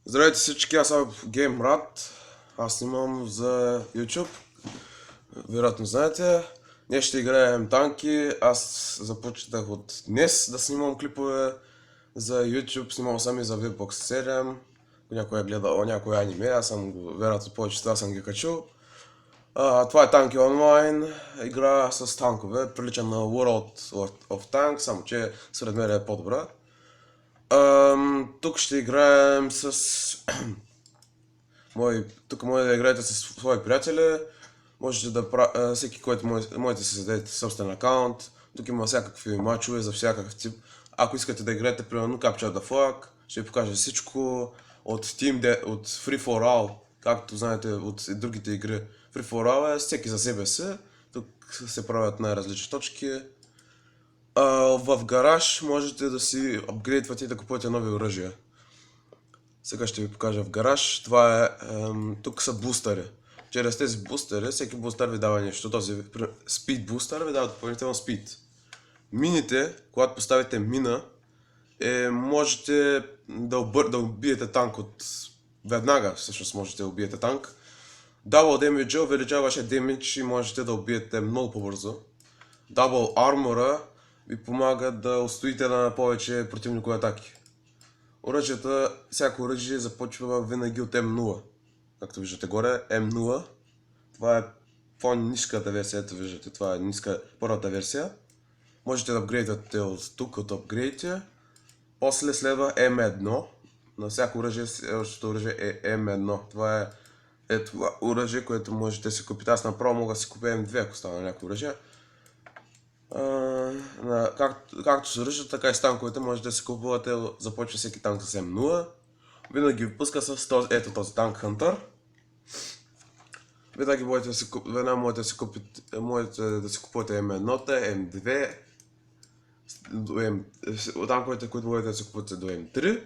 Здравейте всички, аз съм GameRad. Аз снимам за YouTube. Вероятно знаете. Днес ще играем танки. Аз започнах от днес да снимам клипове за YouTube. Снимал съм и за VBOX 7. Някой е гледал някой аниме. Аз съм го, вероятно повечето това съм ги качил. Това е танки онлайн. Игра с танкове. Прилича на World of Tanks, само че сред мен е по-добра. Тук ще играем с тук може да играете с свои приятели. Можете да всеки, който можете да си създадете собствен акаунт. Тук има всякакви мачове за всякакъв тип. Ако искате да играете примерно Capture the Flag, ще ви покажа всичко от от Free for All, както знаете от другите игри. Free for All е всеки за себе си. Тук се правят най-различни точки. В гараж можете да си апгрейдвате и да купувате нови оръжия. Сега ще ви покажа в гараж. Това е... тук са бустери. Чрез тези бустери, всеки бустер ви дава нещо. Този спид бустер ви дава допълнително спид. Мините, когато поставите мина, можете да убиете танк веднага, всъщност можете да убиете танк. Double damage увеличава вашия демидж и можете да убиете много по-бързо. Double armor ви помага да устоите на повече противникови атаки. Оръжията, всяко оръжие започва винаги от М0. Както виждате горе, М0. Това е по-ниската версия, ето виждате, това е първата версия. Можете да апгрейдвате от тук, от апгрейдите. После следва М1. На всяко оръжие, следващото оръжие е М1. Това е това оръжие, което можете да си купите. Аз направо мога да си купя М2, ако стана някакво оръжие. Както с оръжията, така и с танковете можете да си купувате, започва всеки танк с М0. Винаги ви пуска с този танк Hunter. Винаги можете да си купувате М1, М2, танковете, които можете да си купувате до М3.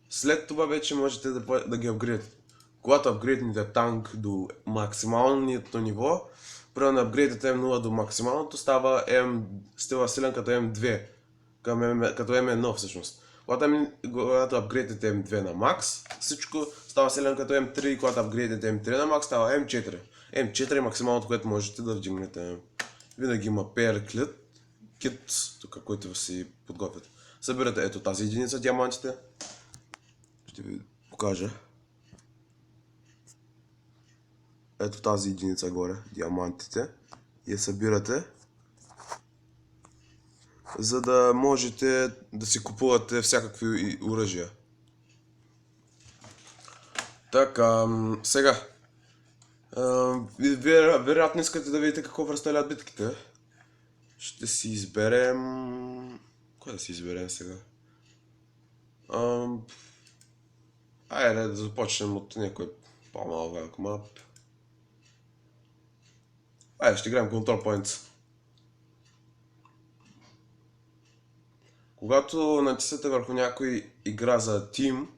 След това вече можете да ги апгрейдите. Когато апгрейдните танк до максималното ниво, примерно апгрейдите М0 до максималното, става силен като М2, като М1 всъщност. Когато апгрейдите М2 на макс, всичко става силен като М3 и когато апгрейдите М3 на макс, става М4. М4 е максималното, което можете да вдигнете. Винаги има PR кит, тук, който си подготвят. Събирате ето тази единица диамантите. Ще ви покажа. Ето тази единица горе, диамантите. И я събирате, за да можете да си купувате всякакви оръжия. Така, сега. Вероятно искате да видите какво представляват битките. Ще си изберем... Кой да си изберем сега? Айде да започнем от някой по-малък мап. Айде, ще играем Control Points. Когато натиснете върху някой игра за тим,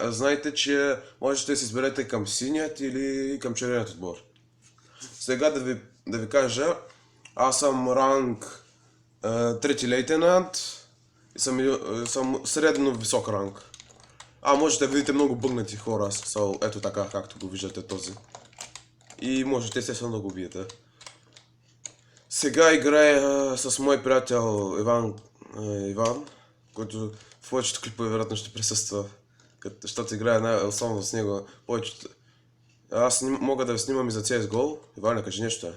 знайте, че можете да се изберете към синият или към червеният отбор. Сега да ви кажа, аз съм ранг 3 лейтенант и съм средно висок ранг. Можете да видите много бъгнати хора, ето така, както го виждате този. И можете естествено да го убиете. Сега играя с мой приятел Иван, който в повечето клипове вероятно ще присъства, защото играя основно с него. Аз мога да снимам и за CSGO. Иване, кажи нещо.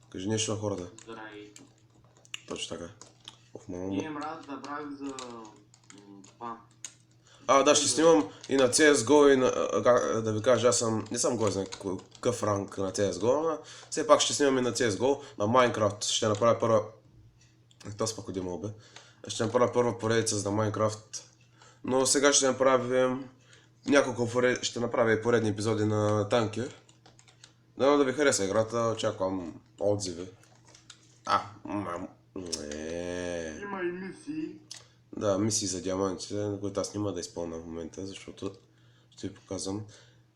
Кажи нещо на хората. Здравейте. Точно така. Имам рад да брах за това. Да, ще снимам и на CSGO и да ви кажа, не съм кой знае какъв ранг на CSGO, но все пак ще снимам и на CSGO, на Minecraft ще направя първа... Това пак отима бе. Ще направя първа поредица за Minecraft, но сега ще направим ще направя и поредни епизоди на танки. Да ви хареса играта, очаквам отзиви. Има и мисии. Да, мисии за диамантите, на които аз няма да изпълня в момента, защото ще ви показвам.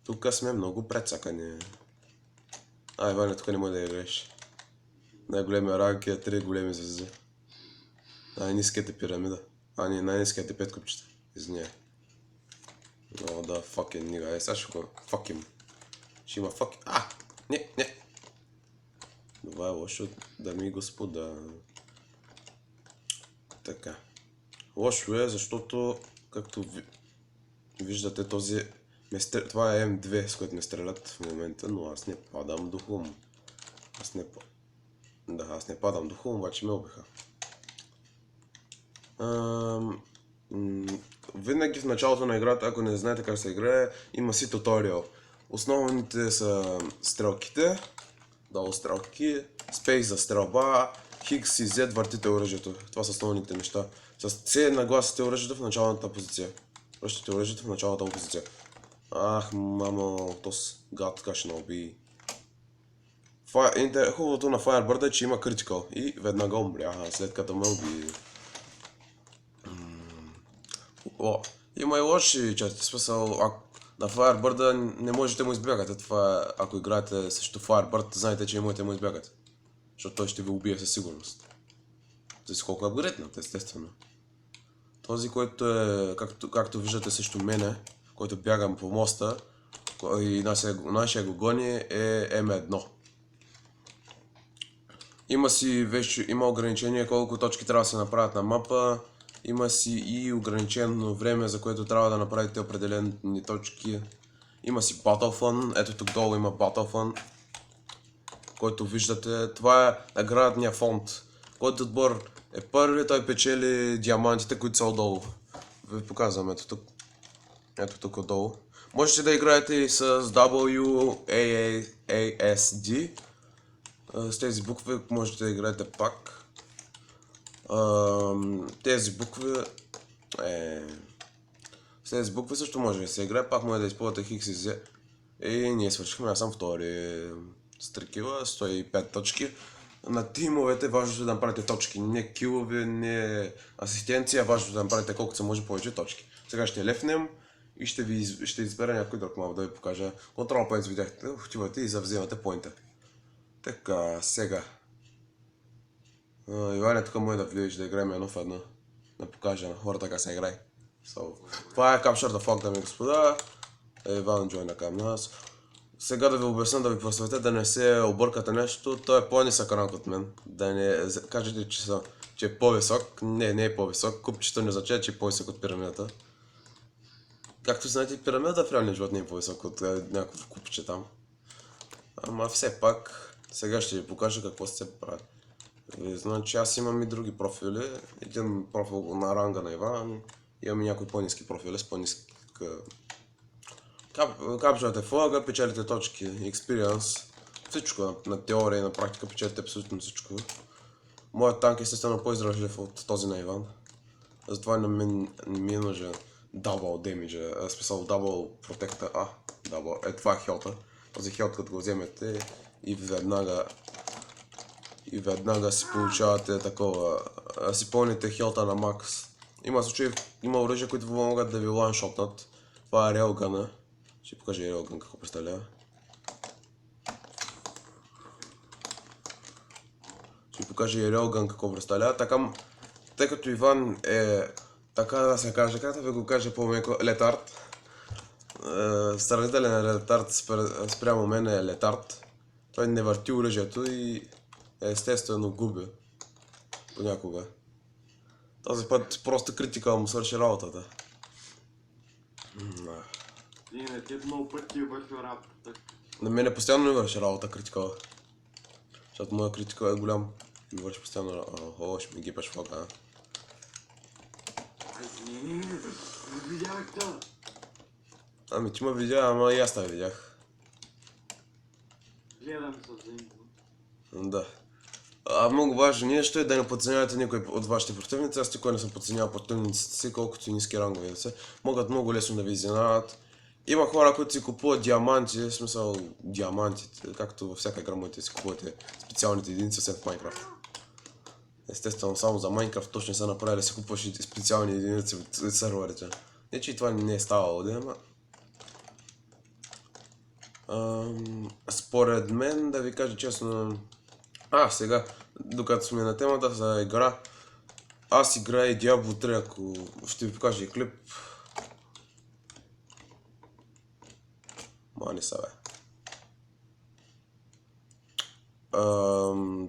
Тук сме много прецакани. Иване, тук не може да играеш. Най-големия ранг е 3 големи звезди. Най-ниският е пирамида. Не, най-ниският е 5 купчета. Извиняй. Mother fucking nigga. Сега ще го fucking. Ще има fucking. Не. Това е лошо, дами и господа. Така. Лошо е, защото, както виждате, това е М2, с което ме стрелят в момента, но аз не падам до хум. Аз не падам до хум, обаче ме убиха. Винаги в началото на играта, ако не знаете как се играе, има си туториал. Основните са стрелките, долу стрелки, спейс за стрелба, Хикс и Z въртите оръжието. Това са основните неща. С C нагласите оръжието в началната позиция. Връщате оръжието в началната позиция. Мамо, този гад така ще наби. Хубавото на Firebird е, че има critical и веднага умря, след като ме уби. Има и лоши части, в смисъл, на Firebird не можете му избягате. Това, ако играете срещу Firebird, знаете, че не можете му избягате. Защото той ще ви убие със сигурност. Зависи колко е апгрейднат, естествено. Този, който е, както виждате срещу мене, който бягам по моста и нашия го гони, е М1. Има ограничение колко точки трябва да се направят на мапа. Има си и ограничено време, за което трябва да направите определени точки. Има си Battle Fund. Ето тук долу има Battle Fund, който виждате. Това е наградния фонд. Който отбор е първи, той печели диамантите, които са отдолу. Ви показвам ето тук. Ето тук отдолу. Можете да играете и с WAASD. С тези букви можете да играете пак. Тези букви с тези букви също може да се играе, пак може да използвате Хикс и Z. И ние свършихме, аз съм втори с такива, 105 точки. На тимовете важното е да направите точки, не килове, не асистенция, важното е да направите колкото се може повече точки. Сега ще лефнем и ще избера някой друг малко да ви покажа. Control Points видяхте, отивате и завземате поинта. Така, сега. Иване тук може да влизаш да играем едно в едно. Да покажа на хората как се играе. Това е Capture the Flag, дами и господа. Иван джойна към нас. Сега да ви обясня, да ви просветя, да не се объркате нещо. Той е по-нисък ранг от мен. Да не кажете, че е по-висок. Не е по-висок. Купчето не означава, че е по-висок от пирамидата. Както знаете, пирамидата в реалния живот не е по-висок от някакво купче там. Ама все пак, сега ще ви покажа какво се прави. Значи аз имам и други профили. Един профил на ранга на Иван. Имам и някои по-ниски профили с по-ниска. Капчвате флага, печелите точки, experience. Всичко на теория и на практика печелите абсолютно всичко. Моят танк е естествено по-издръжлив от този на Иван. Затова не ми е нужен double damage, смисъл double protector. Double. Това е хелта. Този хелт като го вземете и веднага си получавате такова, си пълните хелта на макс. Има оръжия, които могат да ви ланшотнат. Това е рейлгана. Ще покажа и рейлган какво представлява. Така, тъй като Иван е, така да се каже, как да ви го кажа по-меко, летард. Сравнителен летард спрямо мен е летард. Той не върти оръжието и естествено губи понякога. Този път просто критикал му свърши работата. И на теб много пъти върши работата. На мене постоянно не върши работа критикала. Защото моя критикал е голям. Ми върши постоянно работа. Ще ми гипаш флага. Не видях това. Ами ти ме видя, ама и аз те видях. Гледам с зимко. Да. Много важно нещо е да не подценявате никой от вашите противници. Аз никой не съм подценявал противниците си, колкото и ниски рангове да са. Могат много лесно да ви изненадат. Има хора, които си купуват диаманти, в смисъл диамантите, както във всяка игра можете да си купувате специалните единици в Майнкрафт. Естествено, само за Майнкрафт точно не са направили да си купуваш и специални единици от серверите. Не, че и това не е ставало, да, ама... Според мен, да ви кажа честно... Сега, докато сме на темата за игра, аз играя и Diablo 3, ако ще ви покажа и клип. Мани са, бе.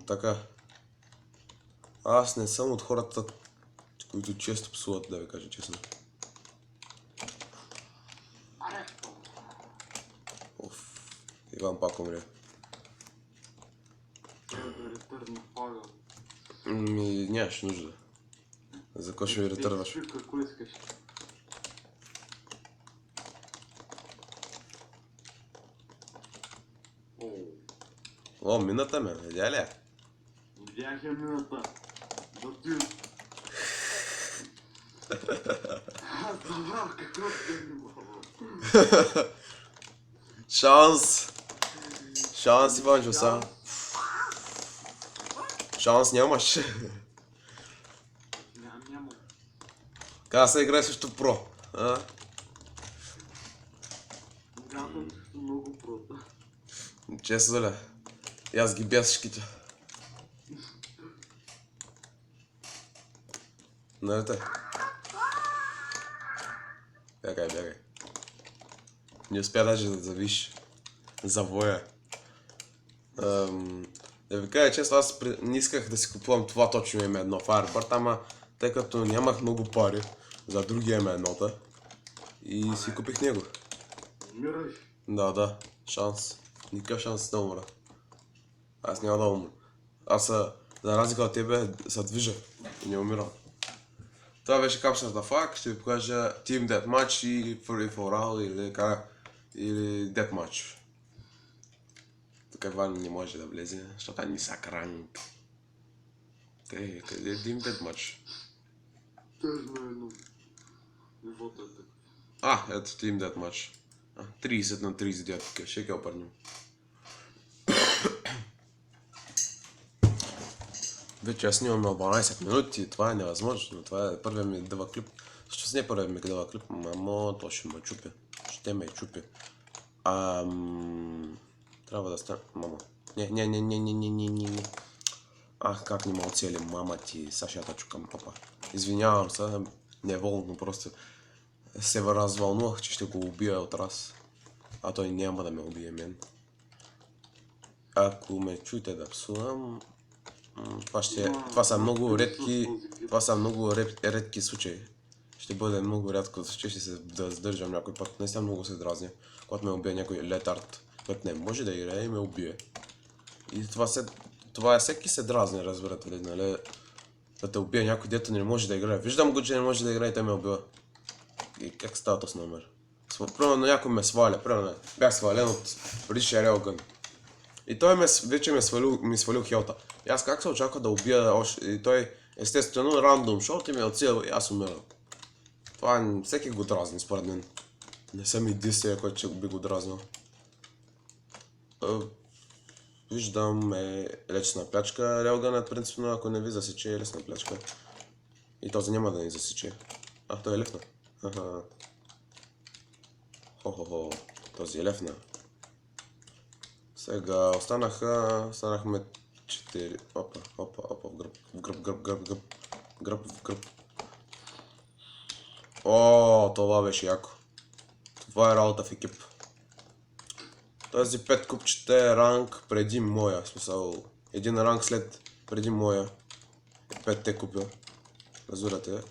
Така. Аз не съм от хората, които често псуват, да ви кажа честно. Оф, Иван пак умре. Ретърна пага. Нямаш нужда. За кой ще ми ретърваш? Какво искаш? О, мината ме, видя ли? Видях я мината. Да ти... Аз забрах какво ще ми баба. Шанс! Шанс, Иванчо, са. Шанс нямаш. Няма. Как се играе срещу про? А? Гадам също много прота. Честно ли? И аз ги бия всичките. Нали те? Бягай, бягай. Не успя даже да завиш. Завоя. Да ви кажа често, аз не исках да си купувам това точно M1 Firebird, ама тъй като нямах много пари за другия M1-та и си купих него. Умираш. Да, шанс. Никакъв шанс да умра. Аз няма да умра. Аз, за разлика от тебе, се движа и не умирам. Това беше капсулата фак, ще ви покажа Team Deathmatch и Free for All или Deathmatch. Тук Иван не може да влезе, защото не са ранг. Къде е Team Deathmatch? Тъжно е, но... Нивото е така. Ето Team Deathmatch. 30 на 39, ще ги опърнем. Вече аз снимам на 12 минути, това е невъзможно, това е първият ми дълъг клип. Всъщност не е първият ми дълъг клип, мамо, то ще ме чупи. Ще ме чупи. Трябва да стане... Мамо. Не. Как не мога цели, мама ти, Сашата чукам, папа. Извинявам се, неволно просто се развълнувах, че ще го убия от раз. А той няма да ме убие мен. Ако ме чуете да псувам, това са много редки случаи. Ще бъде много рядко, че ще се да сдържам някой път. Наистина много се дразня, когато ме убие някой летард, който не може да играе и ме убие. И това е всеки се дразни, разбирате ли, нали? Да те убие някой, дето не може да играе. Виждам го, че не може да играе и той ме убива. И как става този номер? Примерно някой ме сваля, примерно бях свален от предишния рейлгън. И той вече ми свалил хелта. И аз как се очаква да убия още... И той естествено рандом шот и ме отсил и аз умирам. Това всеки го дразни според мен. Не съм единствения, който би го дразнил. Виждам лесна плячка. Рейлгънът принципно, ако не ви засече, е лесна плячка. И този няма да ни засече. Той е лефна. Хо-хо-хо. Този е лефна. Сега останахме 4. Опа, в гръб. О, това беше яко. Това е работа в екип. Този 5 купчета е ранг преди моя, в смисъл, един ранг след преди моя. 5 купя. Разбирате.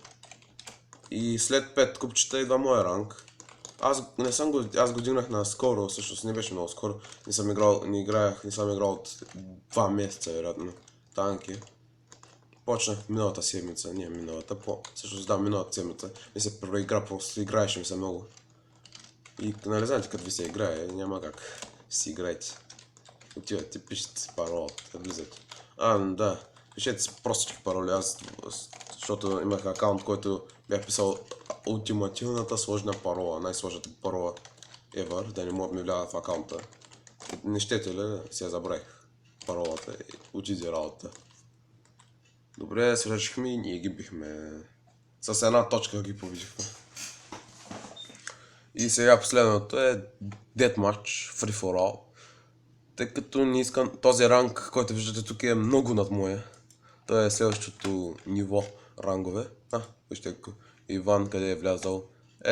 И след 5 купчета идва моя ранг. Аз го дигнах на скоро, всъщност не беше много скоро. Не съм играл от 2 месеца, вероятно, танки. Почнах миналата седмица, не миналата, всъщност да, миналата седмица. Не се проигра, просто играеше ми се много. И нали знаете, като ви се играе, няма как си играете. Отивате, пишете си паролата, влизате. Да, пишете си простички пароли, защото имах акаунт, който бях писал ултимативната сложна парола, най-сложната парола ever, да не мога да ми влязат в акаунта. Не щете ли, си я забравих паролата и отиде работа. Добре, свършихме и ние ги бихме. С една точка ги победихме. И сега последното е Deathmatch Free for All. Тъй като не искам, този ранг, който виждате тук е много над моя. Той е следващото ниво рангове. Вижте Иван къде е влязал.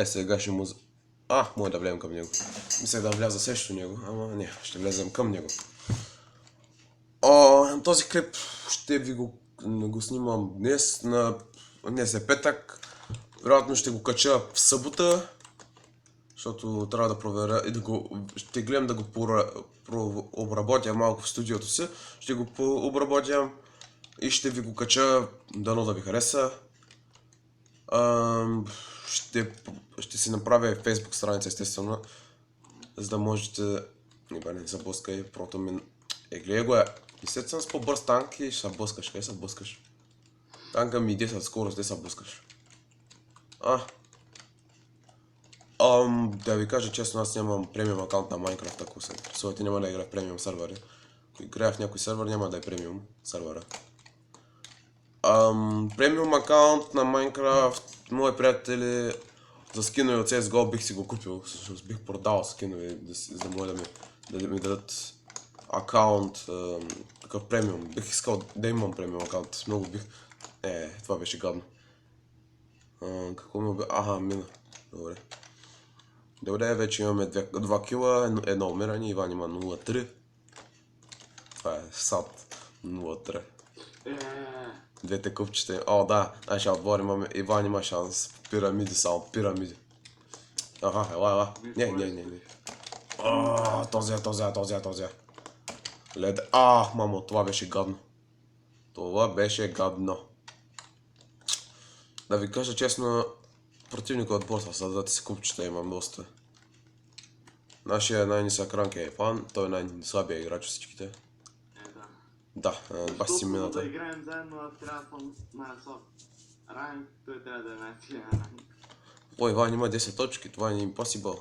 Сега ще му Може да влезем към него. Мислех да вляза срещу него, ама не, ще влезем към него. Този клип ще ви го снимам днес. Днес е петък. Вероятно ще го кача в събота, защото трябва да проверя и ще гледам да го обработя малко в студиото си. Ще го обработя и ще ви го кача, дано да ви хареса. Ще си направя Facebook страница, естествено, за да можете... Не заблъскай, прото ми... Гледай го Мислят съм с по-бърз танк и ще се блъскаш. Къде се блъскаш? Танка ми 10 скорост, де се блъскаш? Да ви кажа честно, аз нямам премиум акаунт на Minecraft, ако се интересувате, няма да игра в премиум сервери. Ако играя в някой сервер, няма да е премиум сервера. Премиум акаунт на Minecraft, мои приятели, за скинове от CSGO бих си го купил, всъщност бих продал скинове, за да може да ми дадат акаунт, такъв премиум. Бих искал да имам премиум акаунт, много бих... Това беше гадно. Какво му бе? Мина. Добре. Добре, вече имаме 2 кила, едно умиране, Иван има 0-3. Това е сад 0-3. Двете купчета. Да, нашия отбор имаме. Иван има шанс. Пирамиди само, пирамиди. Ела. Не. Този. Лед. Мамо, това беше гадно. Да ви кажа честно, противника отбор са да си купчета имам доста. Нашия най-нисък ранг е Иван, той е най-слабия играч от всичките. Да, баш си мината. Да играем заедно, аз трябва да съм най-слаб ранг, той трябва да е най-силен ранг. Иван има 10 точки, това е impossible.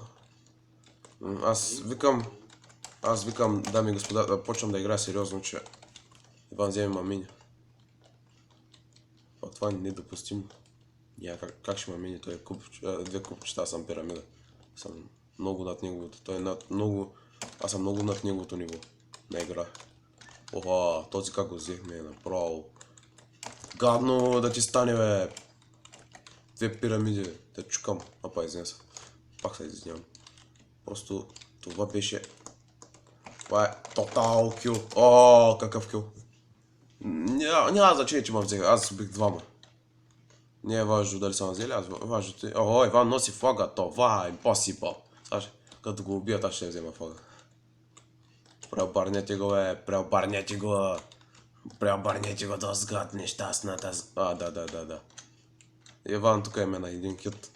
Аз викам, дами и господа, да почвам да играя сериозно, че Иван вземе мамини. Това е недопустимо. Как ще мамини, той е 2 купчета, аз съм пирамида. Съм много над неговото, аз съм много над неговото ниво на игра. Този как го взехме направо. Гадно да ти стане, бе. 2 пирамиди, да чукам. Изнеса. Пак се извинявам. Просто това беше... Това е тотал кил. Какъв кил. Няма значение, че ме взеха. Аз бих двама. Не е важно дали са ме взели, важното е... Иван носи флага, това е impossible. Като го убият, аз ще взема флага. Преобърнете го, бе, преобърнете го, дозгад нещастната. Да. Иван тук има на един хит.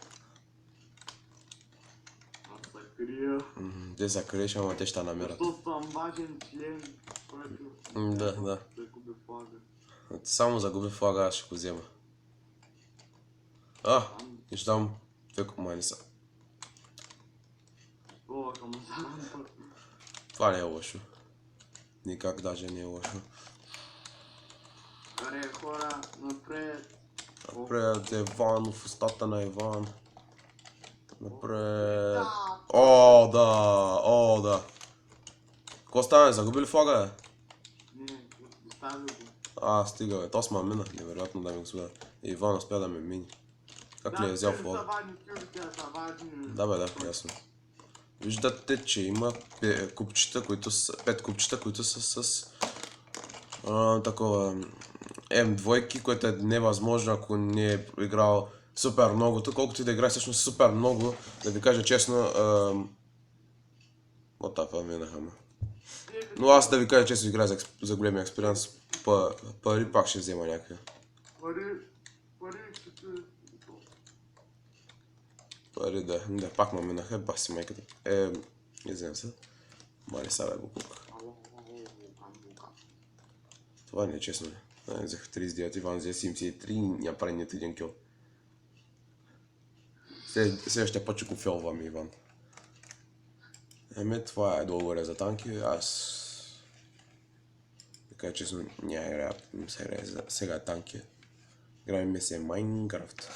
Аз се крия. Те се криеш, ама те ще намерят. Защото съм важен член, който... Да. Да губи флага. Само загуби флага, аз ще го взема. И ще дам 2 комани са. Това не е лошо. Никак даже не е лошо. Аре, хора, напред. Напред, Иван, в устата на Иван. Напред. Да. Какво стане? Загуби ли флага, бе? Не, остави го. Стига, бе. То сме мина. Невероятно, дами и господа. Иван успя да ме мини. Как ли е взял флага? Да, бе, ясно. Виждате, че има 5 купчета, които са с такова М2, което е невъзможно, ако не е играл супер многото. Колкото и да играе всъщност супер много, да ви кажа честно, минаха ме. Но да ви кажа честно, играя за големия експириенс, пари пак ще взема някакви. Пари, да, пак ме минаха, баси майката. Извинявам се. Мали сега го пука. Това не е честно. Взех 39, Иван взе 73, няма прави нито един кил. Следващия път ще го фелвам, Иван. Това е долу за танки, аз... Така честно, няма играя сега танки. Играем се Майнкрафт.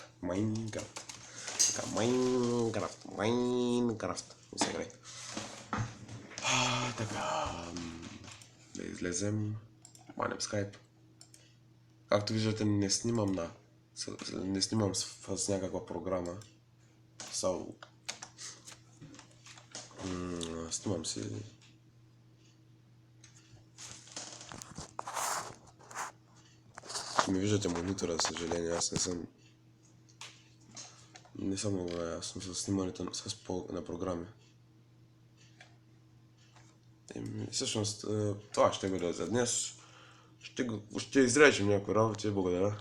Така, Майнкрафт. Не се играй. Така... Да излезем. Манем скайп. Както виждате, не снимам с някаква програма. Снимам си. Ми виждате монитора, за съжаление, аз не съм много ясно с снимането на програми. Всъщност, това ще бъде за днес. Ще изрежем някои работи. Благодаря.